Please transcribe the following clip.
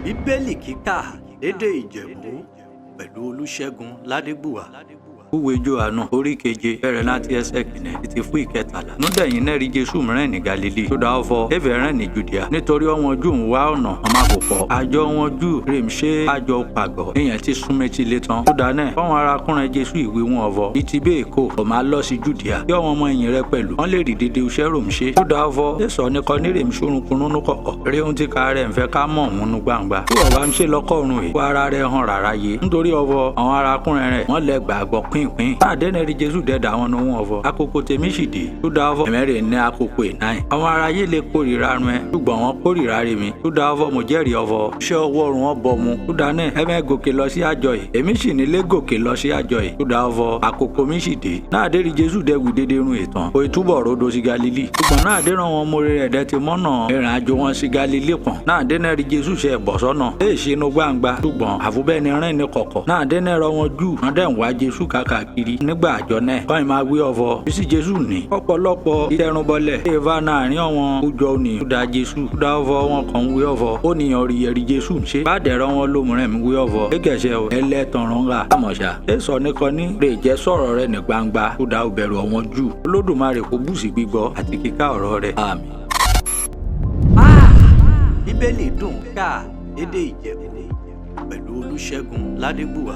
Bíbélì kíkà lédè Ìjẹ̀bú pẹ̀lú Olusegun Ladegbuwa. Ìwé Jòhánù orí keje bẹ̀rẹ̀ láti ẹsẹ̀ kìíní títí fún ìkẹtàlá. Nídẹ̀yìn náà rí Jésù mìíràn ní Galili tó dá ọfọ ẹ̀fẹ̀ ní Judea nítorí ọmọ Júù ń wá ọ̀nà ọmọ àkókò. Àjọ wọn Júù rèé ṣe àjọ pàgọ́ èèyàn ti súnmọ́ etí ilé tán. Tó dáná fáwọn arákùnrin Jésù ìwé wọn ọ̀fọ̀ ní ti bẹ́ẹ̀ kó ọ̀ máa lọ sí Judea kí ọmọ ẹ̀yìn rẹ pẹ̀lú wọ́n lè rí dédé iṣẹ́ rò ń ṣe. Tó dá ọfọ ẹ̀sọ́ nìkan ní rèé ṣorunkunrún kọ̀ọ̀ rí ohun tí ká rẹ̀ ń fẹ́ ká mọ̀ òun gbangba. Tí wọ́n bá ń ṣe lọ́kọ̀ọ̀run yìí wọ́n ara rẹ̀ hàn rárá yé nítorí ọfọ àwọn arákùnrin rẹ̀ wọ́n lẹ gbàgbọ́ pínpín. Rí Jésù dẹ́dà àwọn ohun ọ̀fọ̀ àkókò tèmi sì dé tó dá ọ̀fọ̀ ẹ̀mẹ́rẹ̀ ní àkókò ìnáì àwọn aráyé lè kórìíra rẹ ṣùgbọ́n wọn kórìíra rẹ mi tó dá ọ̀fọ̀ mo jẹ́rìí ọ̀fọ̀ iṣẹ́ ọwọ́ ọ̀run wọn bọ̀ mu tó dá náà ẹ̀mẹ́ gòkè lọ sí àjọ yìí èmi sì nílé gòkè lọ sí àjọ yìí tó dá ọ̀fọ̀ àkókò mi sì dé náà dé rí Jésù dẹ́wì dédé run ìtàn kò túbọ̀ rodo sí Galili ṣùgbọ́n náà dé ràn wọn mórí rẹ̀ dẹ́ ti mọ́nà ìrìn àjò wọn sí Galili pọ̀n náà dé náà rí Jésù ṣe bọ̀ sọ́nà èyí ṣe inú gbangba ṣùgbọ́n àfúbẹ́ni rìn ní kọ̀kọ̀ náà dé náà rọ wọn jù wọn dẹ̀ ń wá Jésù káàkiri nígbà àjọ náà máa wí ọ̀fọ̀ bísí Jésù ní ọ̀pọ̀lọpọ̀ ìtẹrunbọlẹ̀ eva náàrin àwọn ọjọ́ òní tó dá Jésù tó dá ọ̀fọ̀ wọn kàn ń wí ọ̀fọ̀ ó níyàn rí ẹ̀rí Jésù ń ṣe bá dẹ̀rọ wọn lómìnira mi wí ọ̀fọ̀ gẹ́gẹ́sẹ̀ ẹlẹ́tọ̀run ńlá àmọ̀ṣà èso nìkan ní rè jẹ́ sọ̀rọ̀ rẹ̀ ní gbangba tó dá òbẹ̀rù ọ̀wọ́n jù Olódùmarè kò bùsì gbígbọ́ àti kíká ọ̀rọ̀ rẹ̀ àmín. Bíbélì dùn ká lédè Ìjẹ̀bú pẹ̀lú Olusegun Ladegbuwa.